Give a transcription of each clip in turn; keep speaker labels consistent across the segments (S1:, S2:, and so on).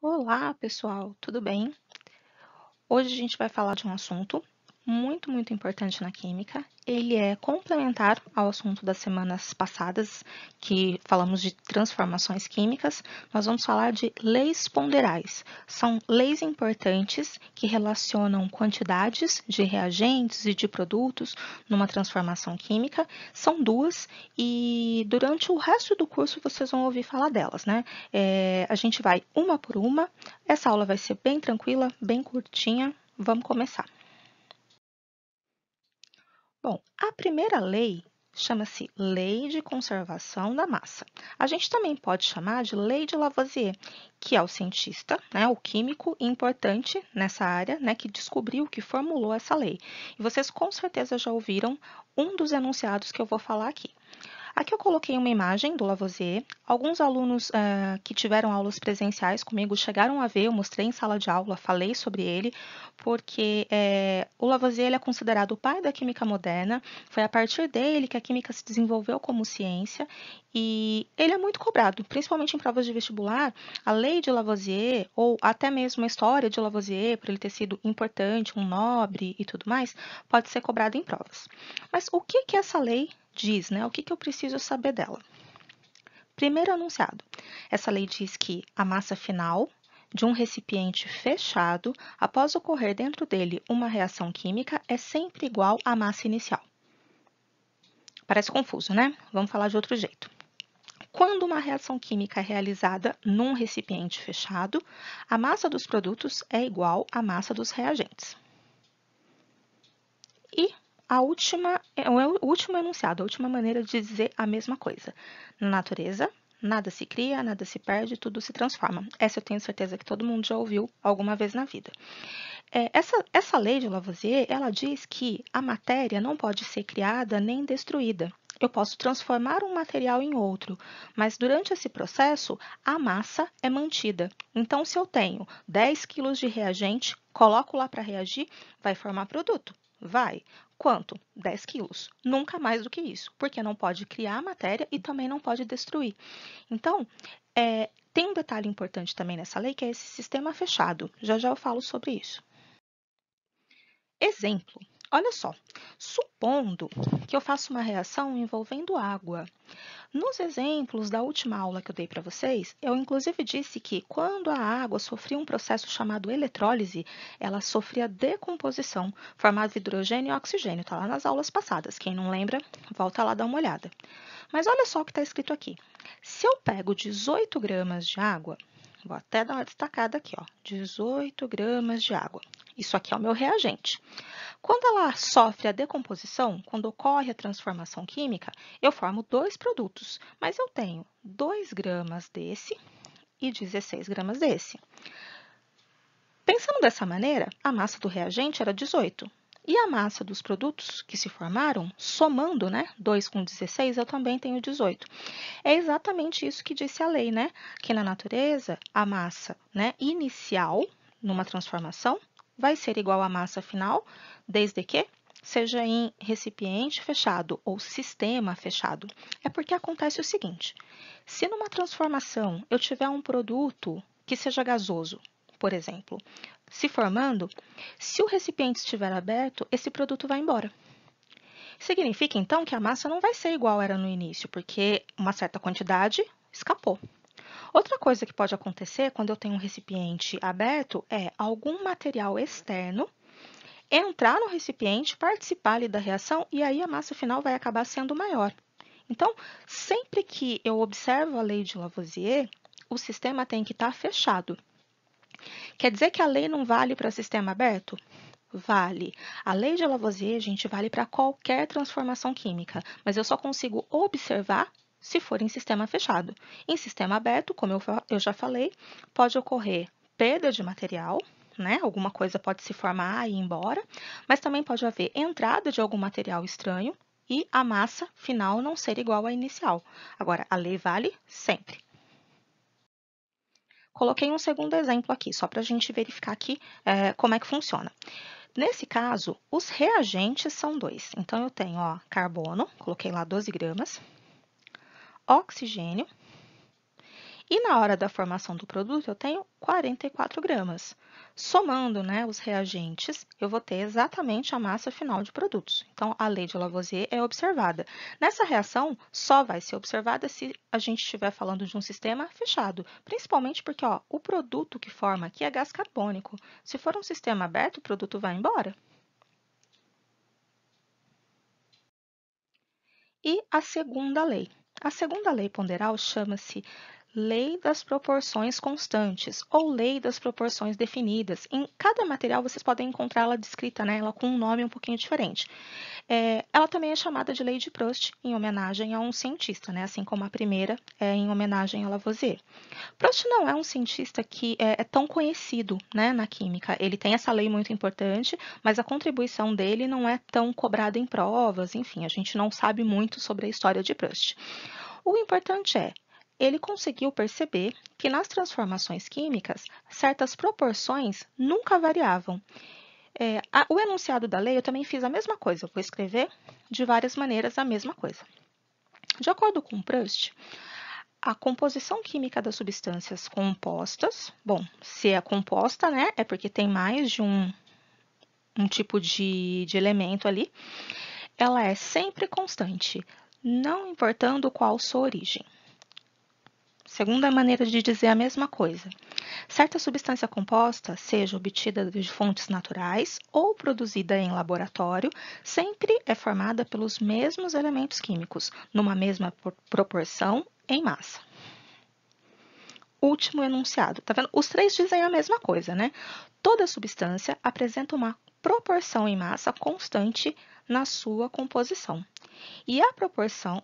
S1: Olá, pessoal, tudo bem? Hoje a gente vai falar de um assunto muito importante na química. Ele é complementar ao assunto das semanas passadas, que falamos de transformações químicas. Nós vamos falar de leis ponderais. São leis importantes que relacionam quantidades de reagentes e de produtos numa transformação química. São duas e durante o resto do curso vocês vão ouvir falar delas, né? A gente vai uma por uma. Essa aula vai ser bem tranquila, bem curtinha. Vamos começar. Bom, a primeira lei chama-se Lei de Conservação da Massa. A gente também pode chamar de Lei de Lavoisier, que é o cientista, né, o químico importante nessa área, né, que descobriu, que formulou essa lei. E vocês com certeza já ouviram um dos enunciados que eu vou falar aqui. Aqui eu coloquei uma imagem do Lavoisier. Alguns alunos que tiveram aulas presenciais comigo chegaram a ver, eu mostrei em sala de aula, falei sobre ele, porque o Lavoisier ele é considerado o pai da química moderna. Foi a partir dele que a química se desenvolveu como ciência e ele é muito cobrado, principalmente em provas de vestibular. A lei de Lavoisier, ou até mesmo a história de Lavoisier, por ele ter sido importante, um nobre e tudo mais, pode ser cobrado em provas. Mas o que que essa lei diz, né? O que que eu preciso saber dela? Primeiro enunciado. Essa lei diz que a massa final de um recipiente fechado, após ocorrer dentro dele uma reação química, é sempre igual à massa inicial. Parece confuso, né? Vamos falar de outro jeito. Quando uma reação química é realizada num recipiente fechado, a massa dos produtos é igual à massa dos reagentes. E o último enunciado, a última maneira de dizer a mesma coisa. Na natureza, nada se cria, nada se perde, tudo se transforma. Essa eu tenho certeza que todo mundo já ouviu alguma vez na vida. Essa lei de Lavoisier, ela diz que a matéria não pode ser criada nem destruída. Eu posso transformar um material em outro, mas durante esse processo, a massa é mantida. Então, se eu tenho 10 quilos de reagente, coloco lá para reagir, vai formar produto? Vai. Quanto? 10 quilos. Nunca mais do que isso, porque não pode criar matéria e também não pode destruir. Então, tem um detalhe importante também nessa lei, que é esse sistema fechado. Já já eu falo sobre isso. Exemplo. Olha só, supondo que eu faça uma reação envolvendo água. Nos exemplos da última aula que eu dei para vocês, eu inclusive disse que quando a água sofria um processo chamado eletrólise, ela sofria decomposição, formava hidrogênio e oxigênio. Está lá nas aulas passadas. Quem não lembra, volta lá dar uma olhada. Mas olha só o que está escrito aqui. Se eu pego 18 gramas de água, vou até dar uma destacada aqui, ó, 18 gramas de água. Isso aqui é o meu reagente. Quando ela sofre a decomposição, quando ocorre a transformação química, eu formo dois produtos, mas eu tenho 2 gramas desse e 16 gramas desse. Pensando dessa maneira, a massa do reagente era 18. E a massa dos produtos que se formaram, somando, né, 2 com 16, eu também tenho 18. É exatamente isso que disse a lei, né? Que na natureza, a massa, né, inicial, numa transformação, vai ser igual à massa final, desde que seja em recipiente fechado ou sistema fechado. É porque acontece o seguinte: se numa transformação eu tiver um produto que seja gasoso, por exemplo, se formando, se o recipiente estiver aberto, esse produto vai embora. Significa então que a massa não vai ser igual era no início, porque uma certa quantidade escapou. Outra coisa que pode acontecer quando eu tenho um recipiente aberto é algum material externo entrar no recipiente, participar ali da reação e aí a massa final vai acabar sendo maior. Então, sempre que eu observo a lei de Lavoisier, o sistema tem que estar fechado. Quer dizer que a lei não vale para sistema aberto? Vale. A lei de Lavoisier, gente, vale para qualquer transformação química, mas eu só consigo observar se for em sistema fechado. Em sistema aberto, como eu já falei, pode ocorrer perda de material, né? Alguma coisa pode se formar e ir embora, mas também pode haver entrada de algum material estranho e a massa final não ser igual à inicial. Agora, a lei vale sempre. Coloquei um segundo exemplo aqui, só para a gente verificar aqui como é que funciona. Nesse caso, os reagentes são dois. Então, eu tenho carbono, coloquei lá 12 gramas, oxigênio E na hora da formação do produto, eu tenho 44 gramas. Somando, né, os reagentes, eu vou ter exatamente a massa final de produtos. Então, a lei de Lavoisier é observada. Nessa reação, só vai ser observada se a gente estiver falando de um sistema fechado, principalmente porque ó, o produto que forma aqui é gás carbônico. Se for um sistema aberto, o produto vai embora. E a segunda lei. A segunda lei ponderal chama-se Lei das Proporções Constantes ou Lei das Proporções Definidas. Em cada material vocês podem encontrá-la descrita, né, ela com um nome um pouquinho diferente. Ela também é chamada de Lei de Proust, em homenagem a um cientista, né, assim como a primeira é em homenagem a Lavoisier. Proust não é um cientista que é tão conhecido, né, na química. Ele tem essa lei muito importante, mas a contribuição dele não é tão cobrada em provas, enfim, a gente não sabe muito sobre a história de Proust. O importante é, ele conseguiu perceber que nas transformações químicas, certas proporções nunca variavam. O enunciado da lei, eu também fiz a mesma coisa, eu vou escrever de várias maneiras a mesma coisa. De acordo com Proust, a composição química das substâncias compostas, bom, se é composta, né, é porque tem mais de um tipo de elemento ali, ela é sempre constante, não importando qual sua origem. Segunda maneira de dizer a mesma coisa. Certa substância composta, seja obtida de fontes naturais ou produzida em laboratório, sempre é formada pelos mesmos elementos químicos, numa mesma proporção em massa. Último enunciado. Tá vendo? Os três dizem a mesma coisa, né? Toda substância apresenta uma proporção em massa constante na sua composição. E a proporção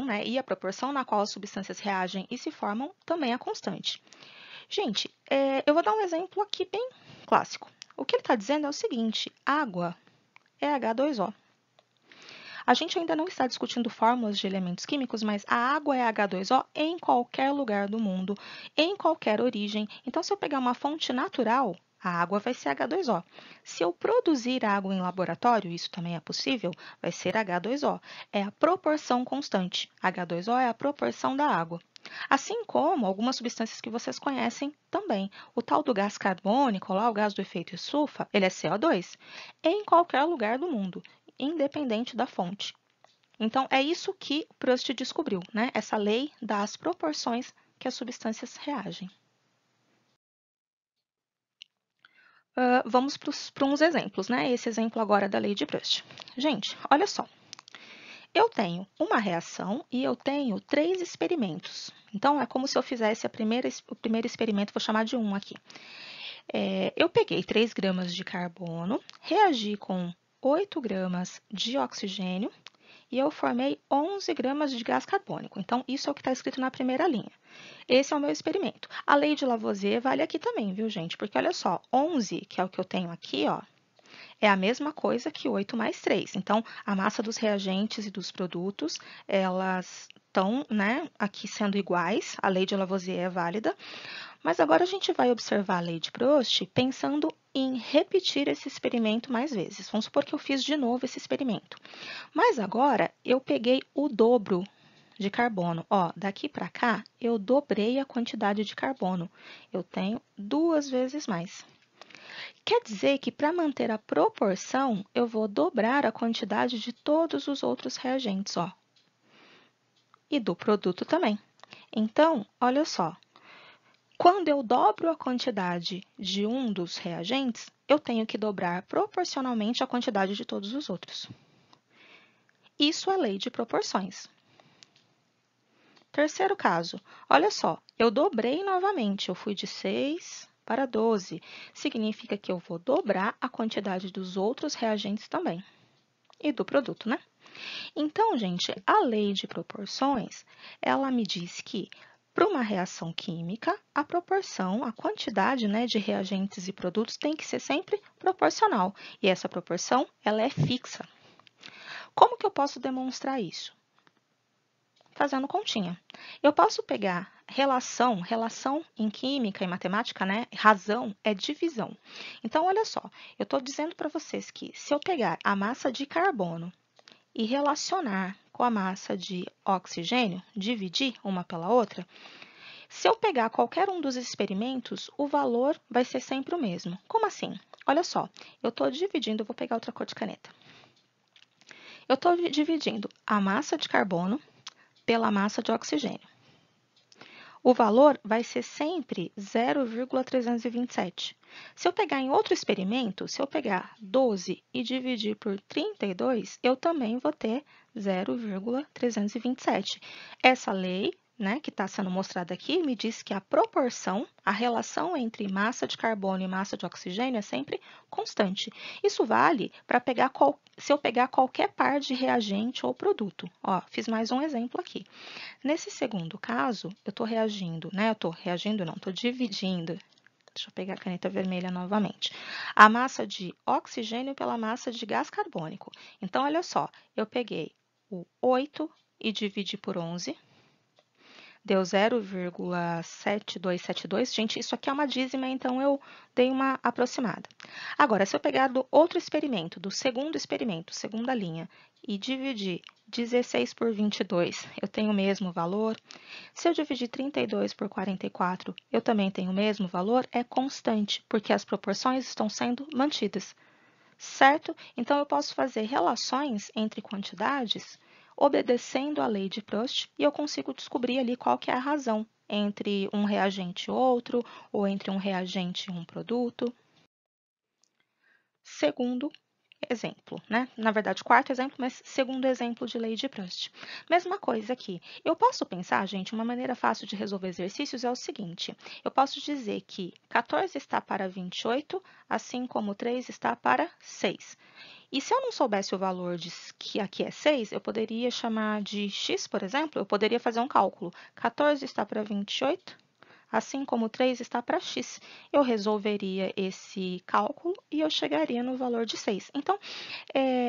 S1: né? E a proporção na qual as substâncias reagem e se formam também é constante. Gente, eu vou dar um exemplo aqui bem clássico. O que ele está dizendo é o seguinte: água é H2O. A gente ainda não está discutindo fórmulas de elementos químicos, mas a água é H2O em qualquer lugar do mundo, em qualquer origem. Então, se eu pegar uma fonte natural, a água vai ser H2O. Se eu produzir água em laboratório, isso também é possível, vai ser H2O. É a proporção constante. H2O é a proporção da água. Assim como algumas substâncias que vocês conhecem também. O tal do gás carbônico, lá, o gás do efeito estufa, ele é CO2 em qualquer lugar do mundo, independente da fonte. Então, é isso que Proust descobriu, né? Essa lei das proporções que as substâncias reagem. Vamos para uns exemplos, né? Esse exemplo agora da lei de Proust. Gente, olha só. Eu tenho uma reação e eu tenho 3 experimentos. Então, é como se eu fizesse o primeiro experimento, vou chamar de 1 aqui. Eu peguei 3 gramas de carbono, reagi com 8 gramas de oxigênio e eu formei 11 gramas de gás carbônico. Então, isso é o que está escrito na primeira linha. Esse é o meu experimento. A lei de Lavoisier vale aqui também, viu, gente? Porque olha só, 11, que é o que eu tenho aqui, ó, é a mesma coisa que 8 mais 3. Então, a massa dos reagentes e dos produtos, elas estão, né, aqui sendo iguais, a lei de Lavoisier é válida, mas agora a gente vai observar a lei de Proust pensando em repetir esse experimento mais vezes. Vamos supor que eu fiz de novo esse experimento. Mas agora eu peguei o dobro de carbono. Ó, daqui para cá, eu dobrei a quantidade de carbono. Eu tenho 2 vezes mais. Quer dizer que para manter a proporção, eu vou dobrar a quantidade de todos os outros reagentes, ó. E do produto também. Então, olha só. Quando eu dobro a quantidade de um dos reagentes, eu tenho que dobrar proporcionalmente a quantidade de todos os outros. Isso é lei de proporções. Terceiro caso, olha só, eu dobrei novamente, eu fui de 6 para 12. Significa que eu vou dobrar a quantidade dos outros reagentes também. E do produto, né? Então, gente, a lei de proporções, ela me diz que para uma reação química, a proporção, a quantidade, né, de reagentes e produtos tem que ser sempre proporcional. E essa proporção, ela é fixa. Como que eu posso demonstrar isso? Fazendo continha. Eu posso pegar relação em química e matemática, né? Razão é divisão. Então, olha só, eu estou dizendo para vocês que se eu pegar a massa de carbono e relacionar com a massa de oxigênio, dividir uma pela outra, Se eu pegar qualquer um dos experimentos, o valor vai ser sempre o mesmo. Como assim? Olha só, eu estou dividindo, vou pegar outra cor de caneta. Eu estou dividindo a massa de carbono pela massa de oxigênio. O valor vai ser sempre 0,327. Se eu pegar em outro experimento, se eu pegar 12 e dividir por 32, eu também vou ter 0,327. Essa lei, né, que está sendo mostrada aqui, me diz que a proporção, a relação entre massa de carbono e massa de oxigênio é sempre constante. Isso vale para pegar se eu pegar qualquer par de reagente ou produto. Ó, fiz mais um exemplo aqui. Nesse segundo caso, eu estou reagindo, né? Estou dividindo. Deixa eu pegar a caneta vermelha novamente. A massa de oxigênio pela massa de gás carbônico. Então, olha só, eu peguei o 8 e dividi por 11. Deu 0,7272. Gente, isso aqui é uma dízima, então eu dei uma aproximada. Agora, se eu pegar do outro experimento, do segundo experimento, segunda linha, e dividir 16 por 22, eu tenho o mesmo valor. Se eu dividir 32 por 44, eu também tenho o mesmo valor, é constante, porque as proporções estão sendo mantidas, certo? Então, eu posso fazer relações entre quantidades obedecendo à lei de Prost e eu consigo descobrir ali qual que é a razão entre um reagente e outro, ou entre um reagente e um produto. Segundo exemplo, né? Na verdade, quarto exemplo, mas segundo exemplo de lei de Prost. Mesma coisa aqui. Eu posso pensar, gente, uma maneira fácil de resolver exercícios é o seguinte. Eu posso dizer que 14 está para 28, assim como 3 está para 6. E se eu não soubesse o valor que aqui é 6, eu poderia chamar de x, por exemplo, eu poderia fazer um cálculo. 14 está para 28, assim como 3 está para x. Eu resolveria esse cálculo e eu chegaria no valor de 6. Então,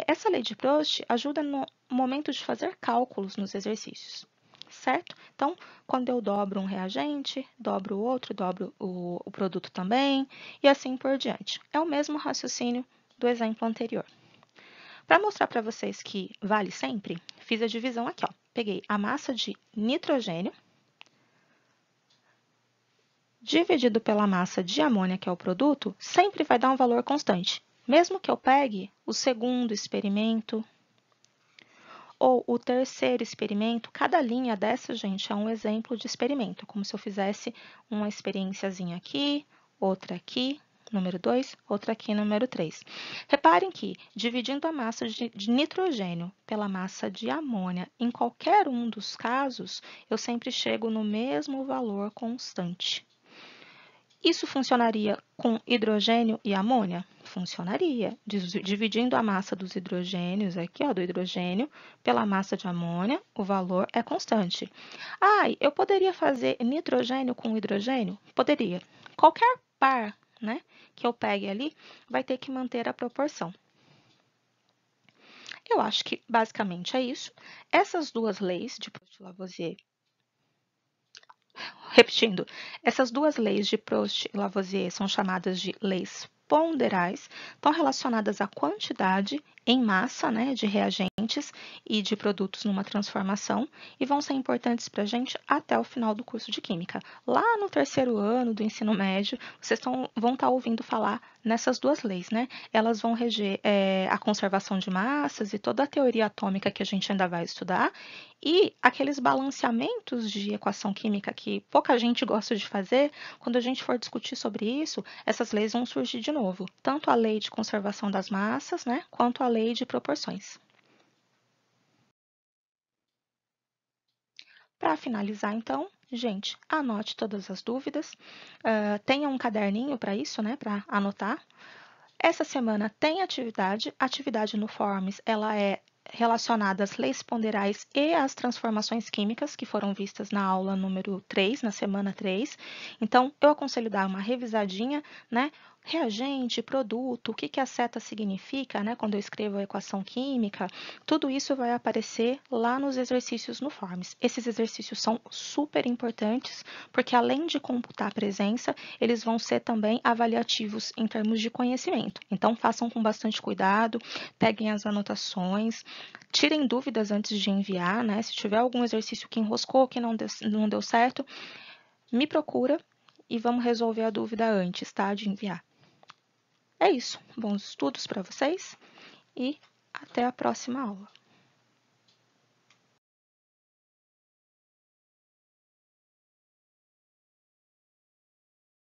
S1: essa lei de Prost ajuda no momento de fazer cálculos nos exercícios, certo? Então, quando eu dobro um reagente, dobro o outro, dobro o produto também, e assim por diante. É o mesmo raciocínio do exemplo anterior. Para mostrar para vocês que vale sempre, fiz a divisão aqui, ó. Peguei a massa de nitrogênio dividido pela massa de amônia, que é o produto, sempre vai dar um valor constante. Mesmo que eu pegue o segundo experimento ou o terceiro experimento, cada linha dessa, gente, é um exemplo de experimento, como se eu fizesse uma experiênciazinha aqui, outra aqui, número 2, outra aqui, número 3. Reparem que, dividindo a massa de nitrogênio pela massa de amônia, em qualquer um dos casos, eu sempre chego no mesmo valor constante. Isso funcionaria com hidrogênio e amônia? Funcionaria. Dividindo a massa dos hidrogênios, aqui, ó, do hidrogênio, pela massa de amônia, o valor é constante. Eu poderia fazer nitrogênio com hidrogênio? Poderia. Qualquer par, né, que eu pegue ali, vai ter que manter a proporção. Eu acho que basicamente é isso. Essas duas leis de Proust-Lavoisier, repetindo, essas duas leis de Proust e Lavoisier são chamadas de leis ponderais, estão relacionadas à quantidade em massa, né, de reagentes e de produtos numa transformação e vão ser importantes para a gente até o final do curso de Química. Lá no terceiro ano do ensino médio, vocês vão estar ouvindo falar nessas duas leis, né? Elas vão reger a conservação de massas e toda a teoria atômica que a gente ainda vai estudar e aqueles balanceamentos de equação química que pouca gente gosta de fazer, quando a gente for discutir sobre isso, essas leis vão surgir de novo, tanto a lei de conservação das massas, né, quanto a lei de proporções. Para finalizar, então, gente, anote todas as dúvidas, tenha um caderninho para isso, né, para anotar. Essa semana tem atividade no Forms, ela é relacionada às leis ponderais e às transformações químicas que foram vistas na aula número 3, na semana 3. Então, eu aconselho dar uma revisadinha, né? Reagente, produto, o que a seta significa, né? Quando eu escrevo a equação química, tudo isso vai aparecer lá nos exercícios no Forms. Esses exercícios são super importantes, porque além de computar a presença, eles vão ser também avaliativos em termos de conhecimento. Então, façam com bastante cuidado, peguem as anotações, tirem dúvidas antes de enviar, né? Se tiver algum exercício que enroscou, que não deu certo, me procura e vamos resolver a dúvida antes, tá? De enviar. É isso. Bons estudos para vocês e até a próxima aula.